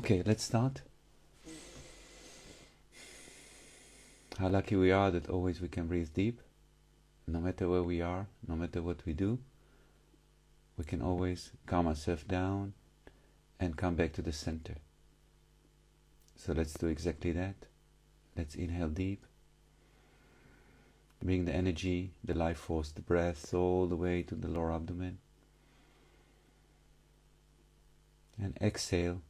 Okay, let's start. How lucky we are that always we can breathe deep. No matter where we are, no matter what we do, we can always calm ourselves down and come back to the center. So let's do exactly that. Let's inhale deep. Bring the energy, the life force, the breath all the way to the lower abdomen. And exhale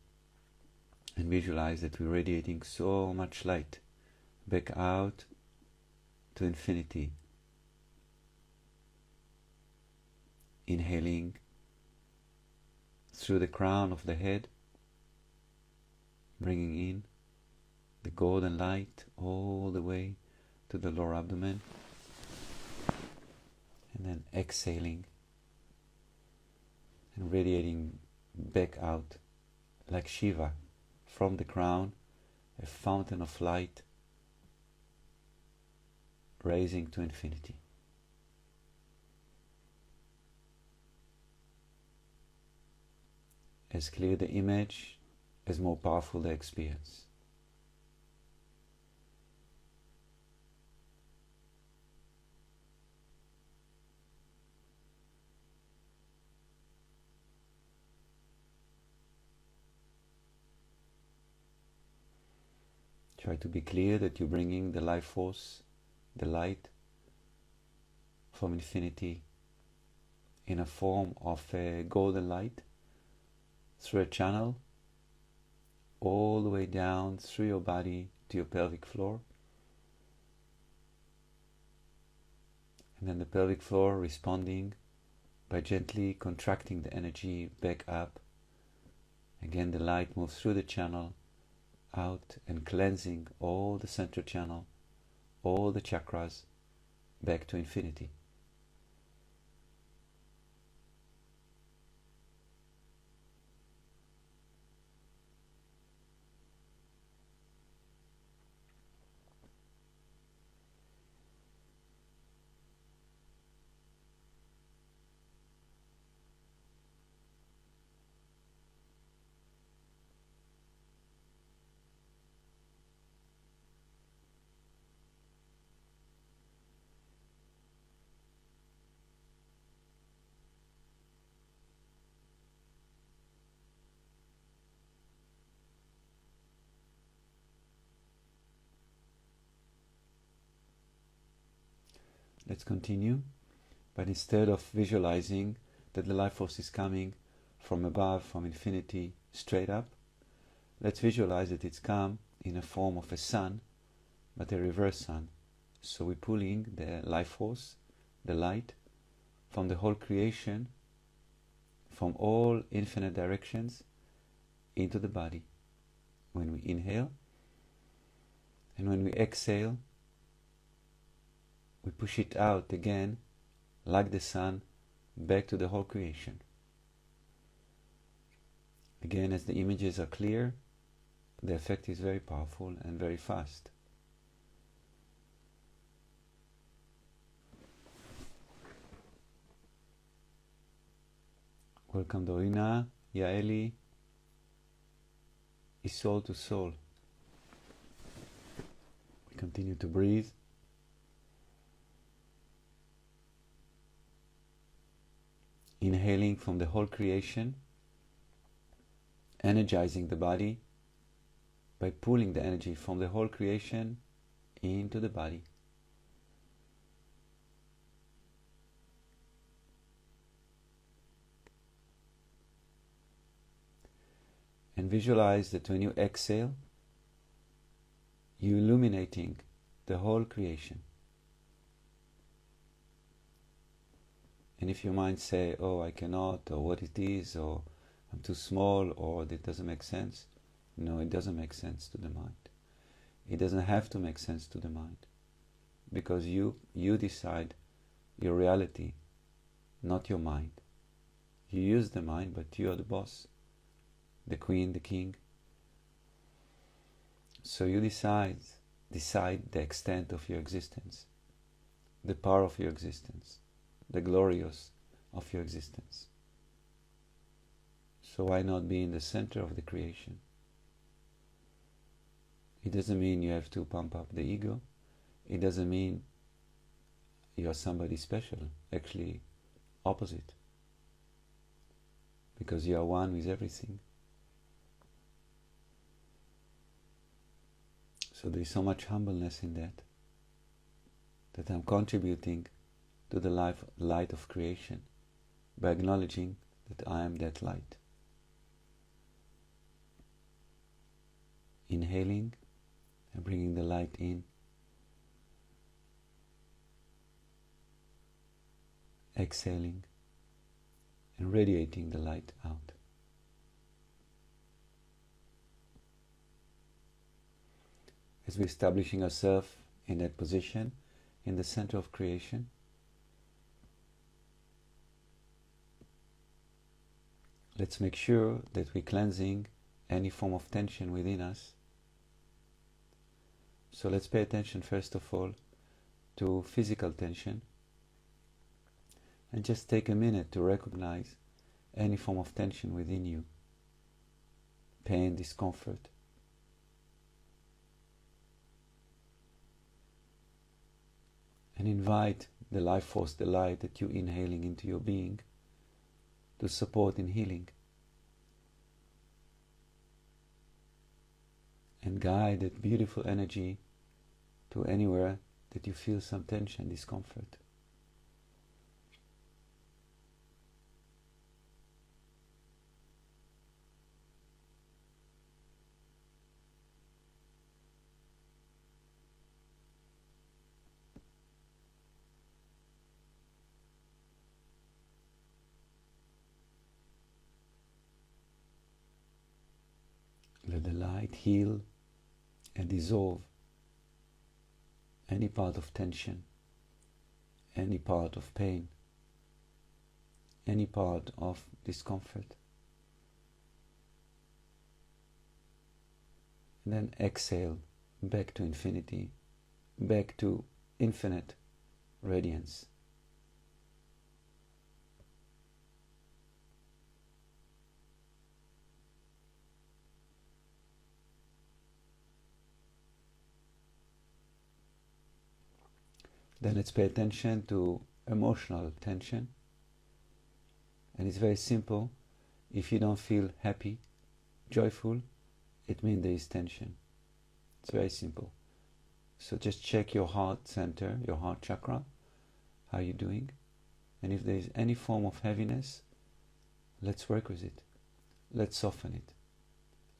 and visualize that we're radiating so much light back out to infinity. Inhaling through the crown of the head, bringing in the golden light all the way to the lower abdomen, and then exhaling and radiating back out like Shiva from the crown, a fountain of light raising to infinity. As clear the image, as more powerful the experience. Try to be clear that you're bringing the life force, the light from infinity in a form of a golden light through a channel all the way down through your body to your pelvic floor, and then the pelvic floor responding by gently contracting the energy back up. Again, the light moves through the channel out and cleansing all the central channel, all the chakras back to infinity. Let's continue, but instead of visualizing that the life force is coming from above, from infinity, straight up, let's visualize that it's come in a form of a sun, but a reverse sun. So we're pulling the life force, the light, from the whole creation, from all infinite directions, into the body. When we inhale, and when we exhale, we push it out again, like the sun, back to the whole creation. Again, as the images are clear, the effect is very powerful and very fast. Welcome Dorina, Yaeli, is soul to soul. We continue to breathe. Inhaling from the whole creation, energizing the body by pulling the energy from the whole creation into the body. And visualize that when you exhale, you're illuminating the whole creation. And if your mind say, oh, I cannot, or what it is, or I'm too small, or it doesn't make sense, no, it doesn't make sense to the mind. It doesn't have to make sense to the mind, because you decide your reality, not your mind. You use the mind, but you are the boss, the queen, the king. So you decide the extent of your existence, the power of your existence, the glorious of your existence. So why not be in the center of the creation? It doesn't mean you have to pump up the ego. It doesn't mean you are somebody special. Actually, opposite. Because you are one with everything. So there is so much humbleness in that I'm contributing to the light of creation by acknowledging that I am that light. Inhaling and bringing the light in. Exhaling and radiating the light out. As we're establishing ourselves in that position, in the center of creation, let's make sure that we're cleansing any form of tension within us. So let's pay attention first of all to physical tension, and just take a minute to recognize any form of tension within you. Pain, discomfort. And invite the life force, the light that you're inhaling into your being, to support in healing. And guide that beautiful energy to anywhere that you feel some tension, discomfort. Let the light heal and dissolve any part of tension, any part of pain, any part of discomfort. And then exhale back to infinity, back to infinite radiance. Then let's pay attention to emotional tension. And it's very simple. If you don't feel happy, joyful, it means there is tension. It's very simple. So just check your heart center, your heart chakra, how you're doing. And if there is any form of heaviness, let's work with it. Let's soften it.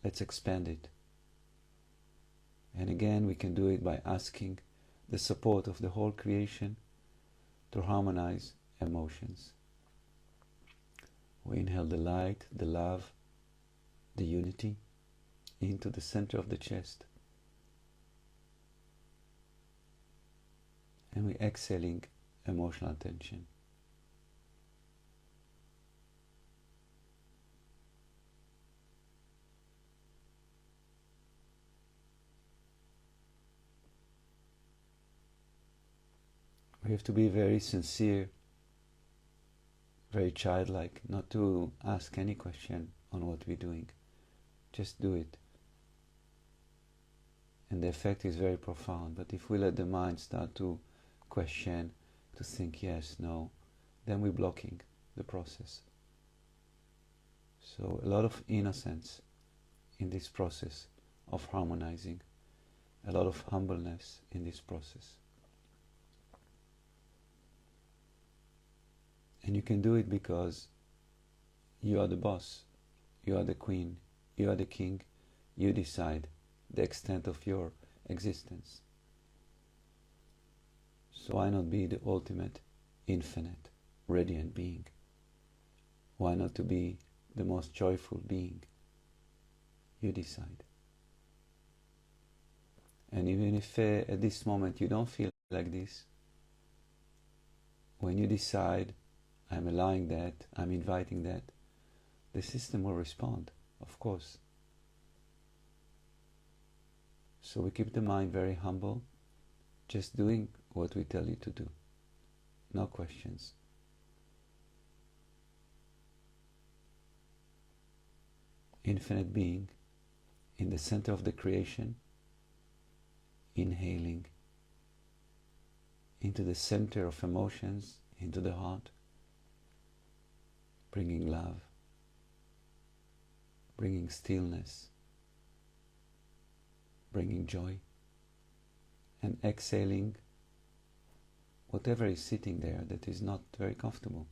Let's expand it. And again, we can do it by asking the support of the whole creation to harmonize emotions. We inhale the light, the love, the unity into the center of the chest. And we're exhaling emotional tension. We have to be very sincere, very childlike, not to ask any question on what we're doing. Just do it. And the effect is very profound. But if we let the mind start to question, to think yes, no, then we're blocking the process. So a lot of innocence in this process of harmonizing, a lot of humbleness in this process. And you can do it because you are the boss, you are the queen, you are the king, you decide the extent of your existence. So why not be the ultimate, infinite, radiant being? Why not to be the most joyful being? You decide. And even if at this moment you don't feel like this, when you decide, I'm allowing that, I'm inviting that, the system will respond, of course. So we keep the mind very humble, just doing what we tell you to do. No questions. Infinite being in the center of the creation, inhaling into the center of emotions, into the heart, bringing love, bringing stillness, bringing joy, and exhaling whatever is sitting there that is not very comfortable.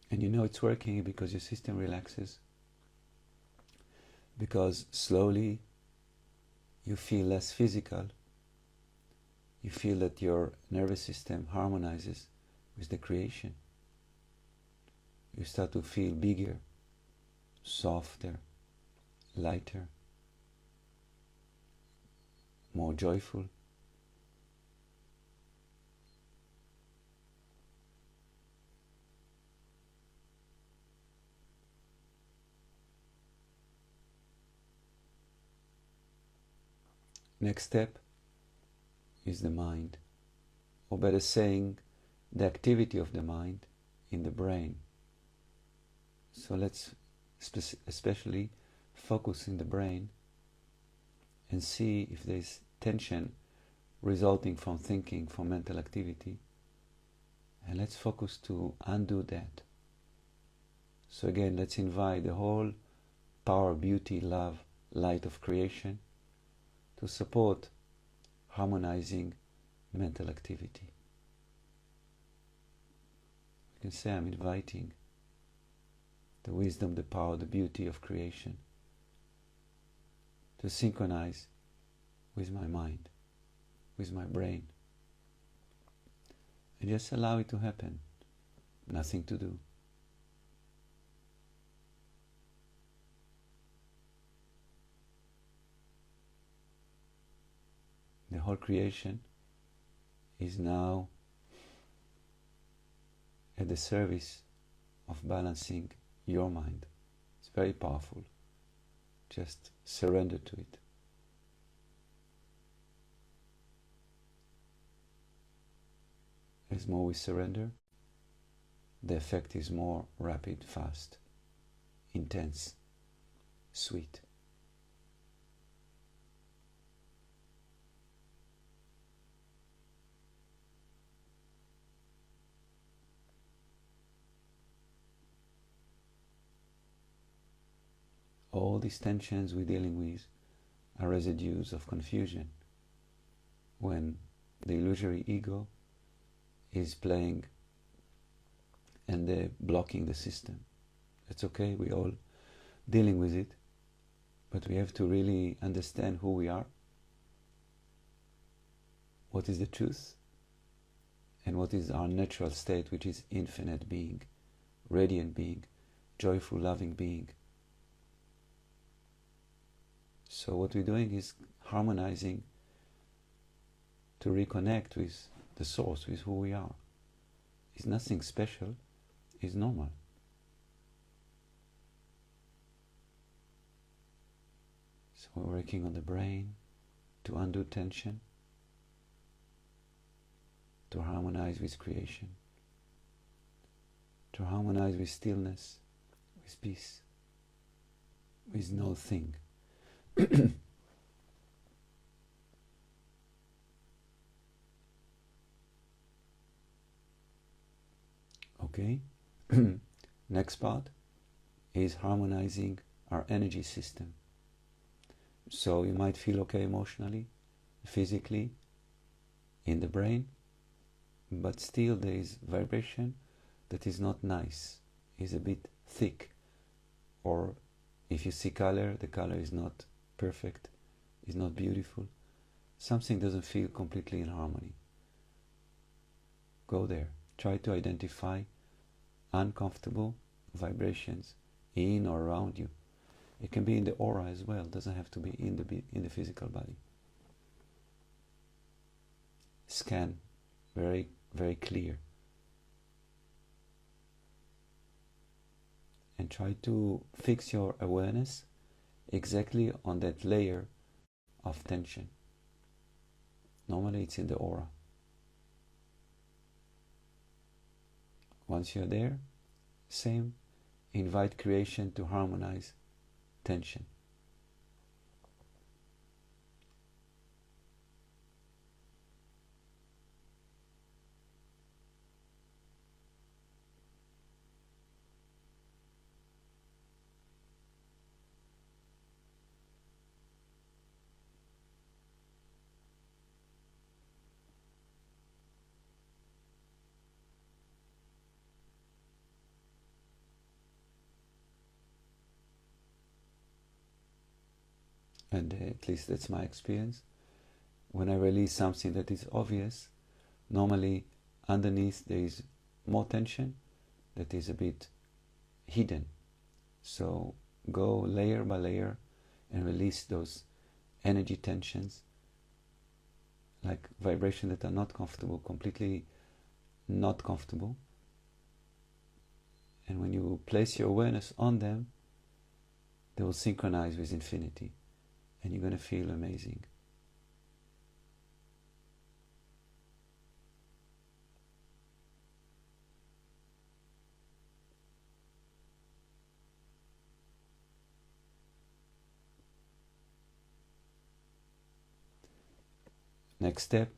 And you know it's working because your system relaxes, because slowly you feel less physical. You feel that your nervous system harmonizes with the creation. You start to feel bigger, softer, lighter, more joyful. Next step is the mind, or better saying, the activity of the mind in the brain. So let's especially focus in the brain and see if there's tension resulting from thinking, from mental activity, and let's focus to undo that. So again, let's invite the whole power, beauty, love, light of creation to support harmonizing mental activity. You can say, I'm inviting the wisdom, the power, the beauty of creation to synchronize with my mind, with my brain, and just allow it to happen. Nothing to do. The whole creation is now at the service of balancing your mind. It's very powerful. Just surrender to it. As more we surrender, the effect is more rapid, fast, intense, sweet. All these tensions we're dealing with are residues of confusion when the illusory ego is playing and blocking the system. It's okay, we're all dealing with it, but we have to really understand who we are, what is the truth, and what is our natural state, which is infinite being, radiant being, joyful, loving being. So what we're doing is harmonizing to reconnect with the source, with who we are. It's nothing special, it's normal. So we're working on the brain to undo tension, to harmonize with creation, to harmonize with stillness, with peace, with no thing. Okay. Next part is harmonizing our energy system. So you might feel okay emotionally, physically, in the brain, but still there is vibration that is not nice, is a bit thick, or if you see color, the color is not perfect, is not beautiful. Something doesn't feel completely in harmony. Go there. Try to identify uncomfortable vibrations in or around you. It can be in the aura as well. It doesn't have to be in the physical body. Scan, very, very clear. And try to fix your awareness exactly on that layer of tension. Normally it's in the aura. Once you're there, same, invite creation to harmonize tension. And at least that's my experience. When I release something that is obvious, normally underneath there is more tension that is a bit hidden. So go layer by layer and release those energy tensions, like vibrations that are not comfortable, completely not comfortable. And when you place your awareness on them, they will synchronize with infinity, and you're going to feel amazing. Next step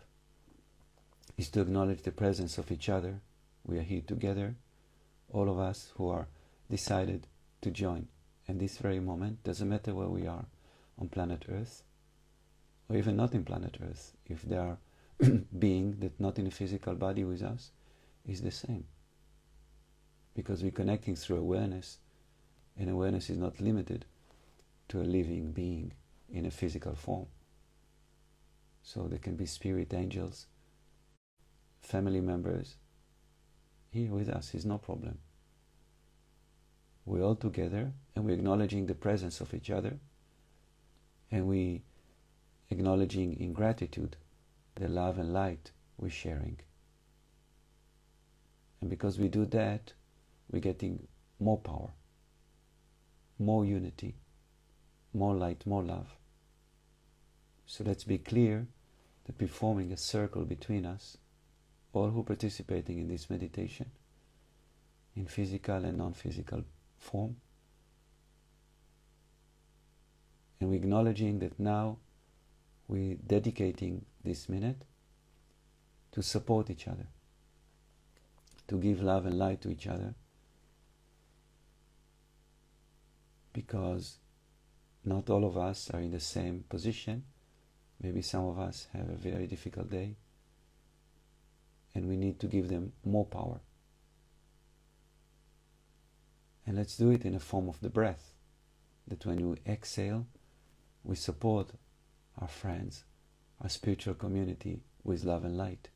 is to acknowledge the presence of each other. We are here together, all of us who are decided to join. And this very moment, doesn't matter where we are on planet Earth, or even not in planet Earth, if there are beings that not in a physical body with us, is the same. Because we're connecting through awareness, and awareness is not limited to a living being in a physical form. So there can be spirit angels, family members here with us, is no problem. We're all together and we're acknowledging the presence of each other, and we acknowledging in gratitude the love and light we're sharing. And because we do that, we're getting more power, more unity, more light, more love. So let's be clear that we're forming a circle between us, all who are participating in this meditation, in physical and non-physical form. And we're acknowledging that now we're dedicating this minute to support each other, to give love and light to each other, because not all of us are in the same position. Maybe some of us have a very difficult day, and we need to give them more power. And let's do it in a form of the breath, that when you exhale, we support our friends, our spiritual community with love and light.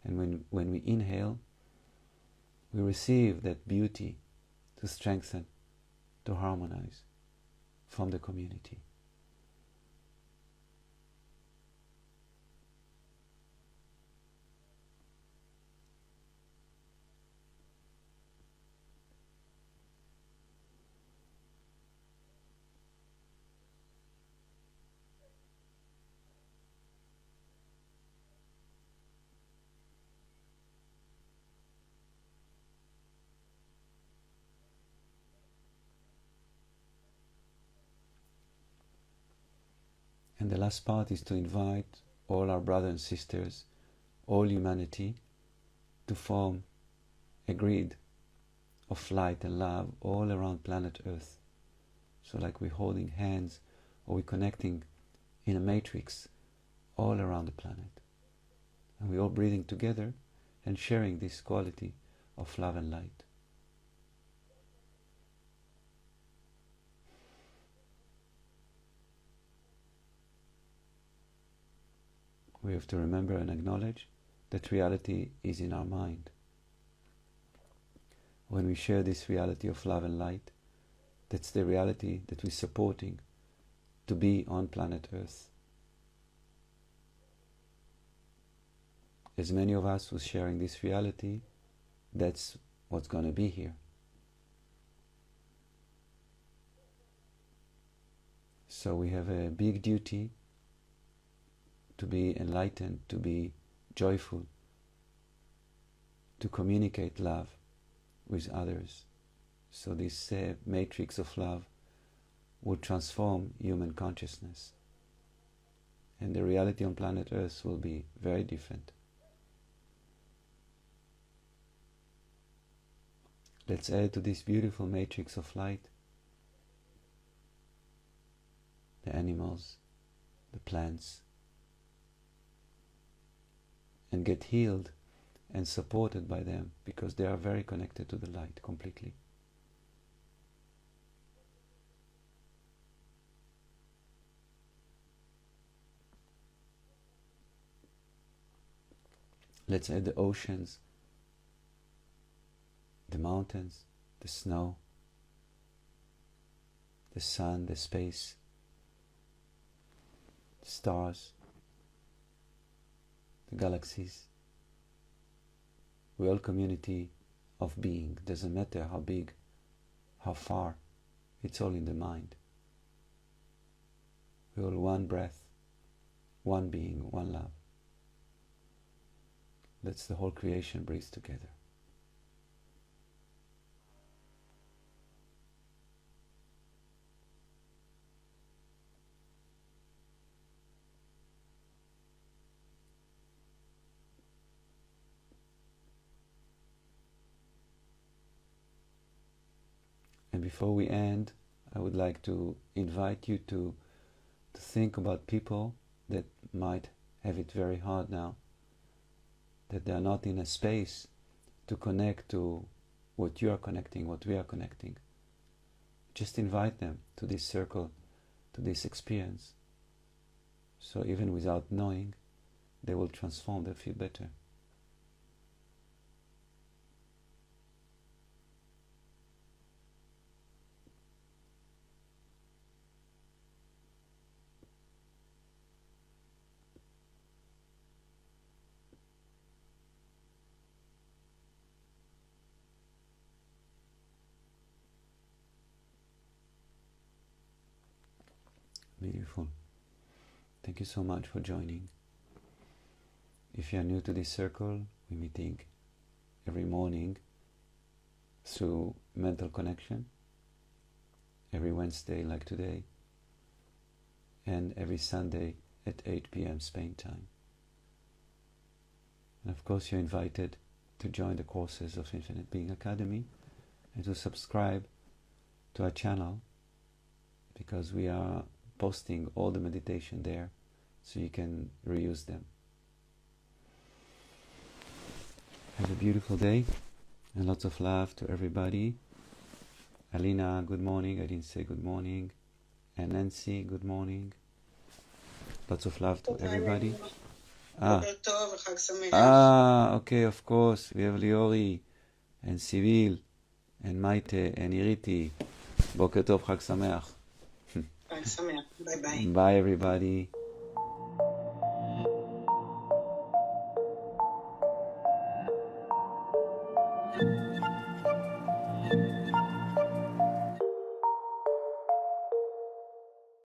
And when we inhale, we receive that beauty to strengthen, to harmonize from the community. And the last part is to invite all our brothers and sisters, all humanity, to form a grid of light and love all around planet Earth. So like we're holding hands, or we're connecting in a matrix all around the planet. And we're all breathing together and sharing this quality of love and light. We have to remember and acknowledge that reality is in our mind. When we share this reality of love and light, that's the reality that we're supporting to be on planet Earth. As many of us who's sharing this reality, that's what's going to be here. So we have a big duty to be enlightened, to be joyful, to communicate love with others. So this matrix of love will transform human consciousness. And the reality on planet Earth will be very different. Let's add to this beautiful matrix of light the animals, the plants, and get healed and supported by them, because they are very connected to the light completely. Let's add the oceans, the mountains, the snow, the sun, the space, the stars, the galaxies. We're all community of being. Doesn't matter how big, how far, it's all in the mind. We're all one breath, one being, one love. Let's the whole creation breathe together. And before we end, I would like to invite you to think about people that might have it very hard now, that they are not in a space to connect to what you are connecting, what we are connecting. Just invite them to this circle, to this experience. So even without knowing, they will transform, they'll feel better. Beautiful. Thank you so much for joining. If you are new to this circle, we're meeting every morning through mental connection, every Wednesday like today, and every Sunday at 8 p.m. Spain time. And of course you're invited to join the courses of Infinite Being Academy and to subscribe to our channel, because we are posting all the meditation there so you can reuse them. Have a beautiful day and lots of love to everybody. Alina, good morning. I didn't say good morning. And Nancy, good morning. Lots of love to everybody. Okay, of course. We have Liori and Civil and Maite and Iriti. Boker Tov, Chag Sameach. Xag Sameach. Bye bye. Bye everybody.